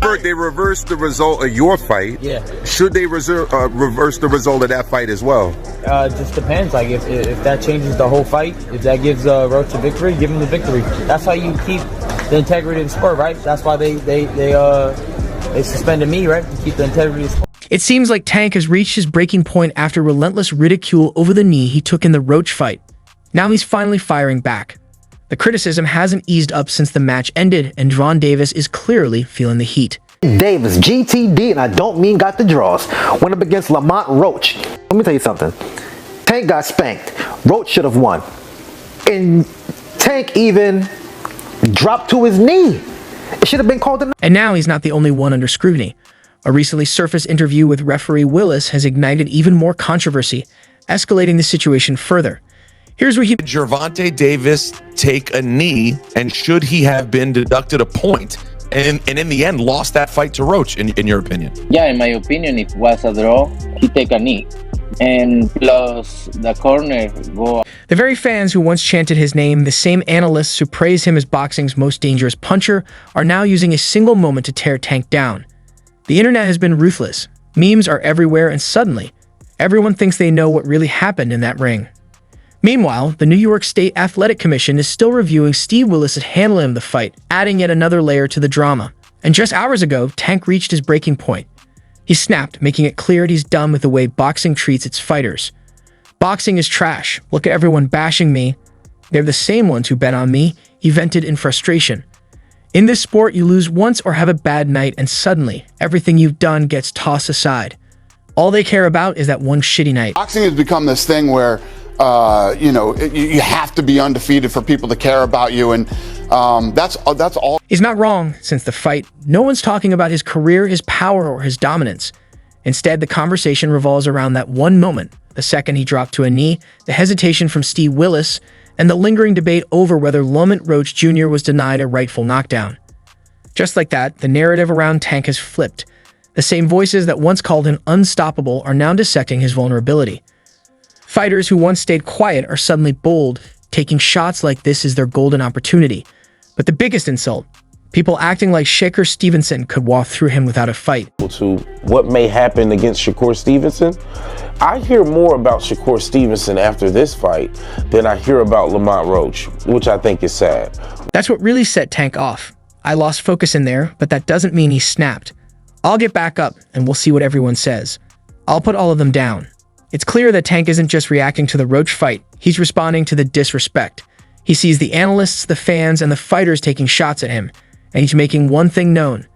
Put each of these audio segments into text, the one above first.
They reversed the result of your fight. Yeah. Should they reverse the result of that fight as well? Just depends. Like if that changes the whole fight, if that gives Roach a victory, give him the victory. That's how you keep the integrity of the sport, right? That's why they suspended me, right? To keep the integrity of the sport. It seems like Tank has reached his breaking point after relentless ridicule over the knee he took in the Roach fight. Now he's finally firing back. The criticism hasn't eased up since the match ended, and Gervonta Davis is clearly feeling the heat. Davis, GTD, and I don't mean got the draws, went up against Lamont Roach. Let me tell you something. Tank got spanked. Roach should have won. And Tank even dropped to his knee. It should have been called a... And now he's not the only one under scrutiny. A recently surfaced interview with referee Willis has ignited even more controversy, escalating the situation further. Here's where Did Gervonta Davis take a knee, and should he have been deducted a point? And in the end, lost that fight to Roach, in your opinion? Yeah, in my opinion, if it was a draw, he take a knee. And plus, the corner go... The very fans who once chanted his name, the same analysts who praise him as boxing's most dangerous puncher, are now using a single moment to tear Tank down. The internet has been ruthless. Memes are everywhere, and suddenly, everyone thinks they know what really happened in that ring. Meanwhile, the New York State Athletic Commission is still reviewing Steve Willis' handling of the fight, adding yet another layer to the drama. And just hours ago, Tank reached his breaking point. He snapped, making it clear he's done with the way boxing treats its fighters. Boxing is trash. Look at everyone bashing me. They're the same ones who bet on me, he vented in frustration. In this sport, you lose once or have a bad night, and suddenly, everything you've done gets tossed aside. All they care about is that one shitty night. Boxing has become this thing where you have to be undefeated for people to care about you, and that's all. He's not wrong. Since the fight, no one's talking about his career, his power, or his dominance. Instead, the conversation revolves around that one moment, the second he dropped to a knee, the hesitation from Steve Willis, and the lingering debate over whether Lamont Roach Jr. was denied a rightful knockdown. Just like that, the narrative around Tank has flipped. The same voices that once called him unstoppable are now dissecting his vulnerability. Fighters who once stayed quiet are suddenly bold, taking shots like this is their golden opportunity. But the biggest insult, people acting like Shakur Stevenson could walk through him without a fight. To what may happen against Shakur Stevenson, I hear more about Shakur Stevenson after this fight than I hear about Lamont Roach, which I think is sad. That's what really set Tank off. I lost focus in there, but that doesn't mean he snapped. I'll get back up, and we'll see what everyone says. I'll put all of them down. It's clear that Tank isn't just reacting to the Roach fight, he's responding to the disrespect. He sees the analysts, the fans, and the fighters taking shots at him, and he's making one thing known.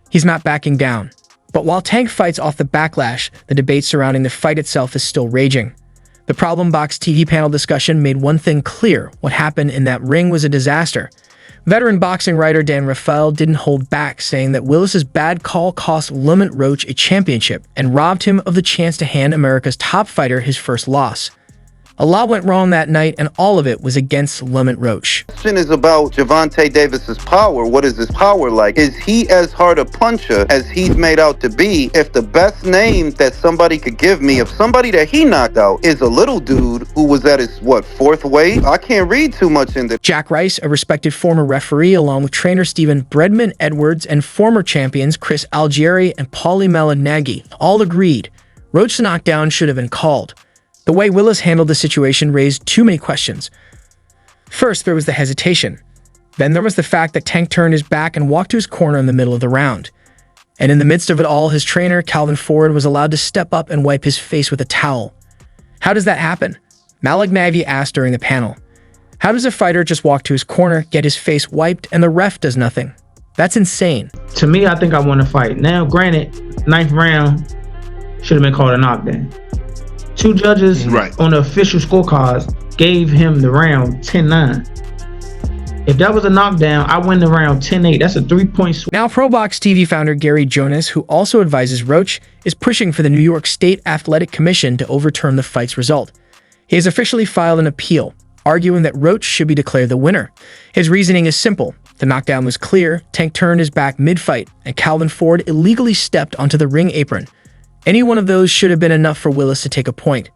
He's not backing down. But while Tank fights off the backlash, the debate surrounding the fight itself is still raging. The Problem Box TV panel discussion made one thing clear: what happened in that ring was a disaster. Veteran boxing writer Dan Rafael didn't hold back, saying that Willis's bad call cost Lamont Roach a championship and robbed him of the chance to hand America's top fighter his first loss. A lot went wrong that night, and all of it was against Lamont Roach. The question is about Gervonta Davis's power. What is his power like? Is he as hard a puncher as he's made out to be? If the best name that somebody could give me of somebody that he knocked out is a little dude who was at his, fourth weight? I can't read too much into. Jack Rice, a respected former referee, along with trainer Stephen Breadman Edwards and former champions Chris Algieri and Paulie Malignaggi, all agreed Roach's knockdown should have been called. The way Willis handled the situation raised too many questions. First, there was the hesitation. Then there was the fact that Tank turned his back and walked to his corner in the middle of the round. And in the midst of it all, his trainer, Calvin Ford, was allowed to step up and wipe his face with a towel. How does that happen? Malignaggi asked during the panel. How does a fighter just walk to his corner, get his face wiped, and the ref does nothing? That's insane. To me, I think I won the fight. Now, granted, ninth round should have been called a knockdown. Two judges on the official scorecards gave him the round 10-9. If that was a knockdown, I win the round 10-8. That's a 3-point swing. Now, ProBox TV founder Gary Jonas, who also advises Roach, is pushing for the New York State Athletic Commission to overturn the fight's result. He has officially filed an appeal, arguing that Roach should be declared the winner. His reasoning is simple. The knockdown was clear, Tank turned his back mid-fight, and Calvin Ford illegally stepped onto the ring apron. Any one of those should have been enough for Willis to take a point.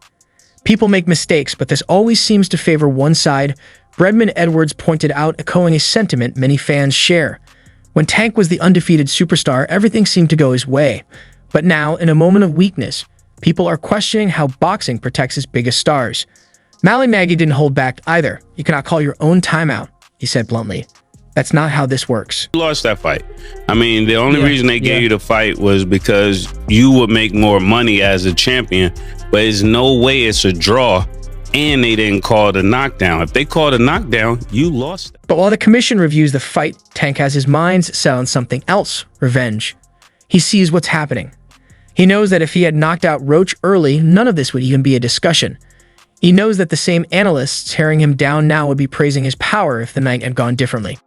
People make mistakes, but this always seems to favor one side, Breadman Edwards pointed out, echoing a sentiment many fans share. When Tank was the undefeated superstar, everything seemed to go his way. But now, in a moment of weakness, people are questioning how boxing protects its biggest stars. Mally Maggie didn't hold back either. You cannot call your own timeout, he said bluntly. That's not how this works. You lost that fight. I mean, the only reason they gave you the fight was because you would make more money as a champion, but there's no way it's a draw, and they didn't call the knockdown. If they called a knockdown, you lost. But while the commission reviews the fight, Tank has his mind set on something else, revenge. He sees what's happening. He knows that if he had knocked out Roach early, none of this would even be a discussion. He knows that the same analysts tearing him down now would be praising his power if the night had gone differently.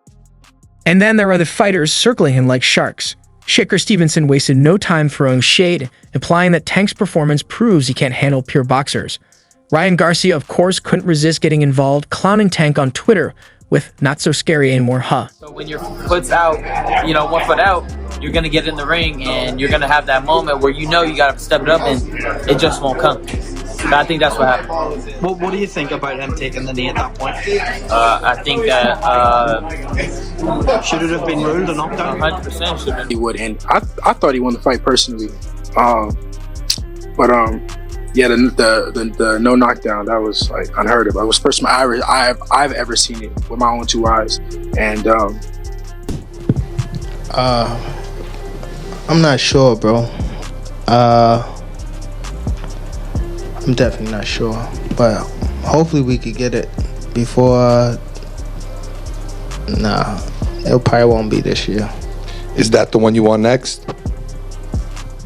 And then there are the fighters circling him like sharks. Shakur Stevenson wasted no time throwing shade, implying that Tank's performance proves he can't handle pure boxers. Ryan Garcia, of course, couldn't resist getting involved, clowning Tank on Twitter with "not so scary anymore, huh?" So when your foot's out, 1 foot out, you're going to get in the ring and you're going to have that moment where you got to step it up and it just won't come. But I think that's what happened. What do you think about him taking the knee at that point? I think that should it have been ruled a knockdown? 100% should have been. He would, and I thought he won the fight personally. The no knockdown, that was like unheard of. It was the first time I've ever seen it with my own two eyes, and I'm not sure, bro. I'm definitely not sure, but hopefully we could get it before. Nah, it probably won't be this year. Is that the one you want next?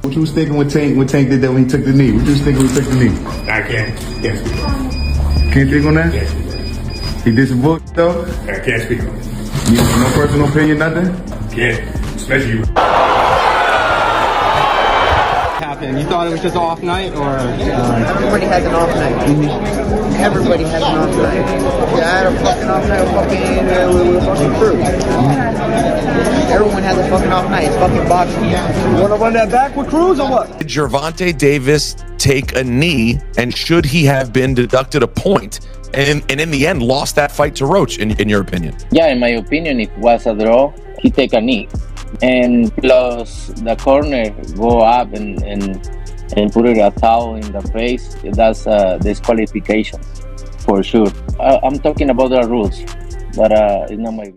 What you was thinking when Tank did that when he took the knee? What you was thinking when he took the knee? I can't speak on it. Can't think on that? Can't speak on it. He did some book though? I can't speak on it. No personal opinion, nothing? Can't, especially you. You thought it was just an off night, or everybody has an off night. Everybody has an off night. Yeah, I had a fucking off night with fucking crew. Everyone has a fucking off night. It's fucking boxing. You want to run that back with Cruz or what? Did Gervonta Davis take a knee, and should he have been deducted a point, and in the end lost that fight to Roach, in your opinion? Yeah, in my opinion, if it was a draw, he take a knee. And plus the corner go up and put it a towel in the face, that's disqualification for sure. I'm talking about the rules, but it's not my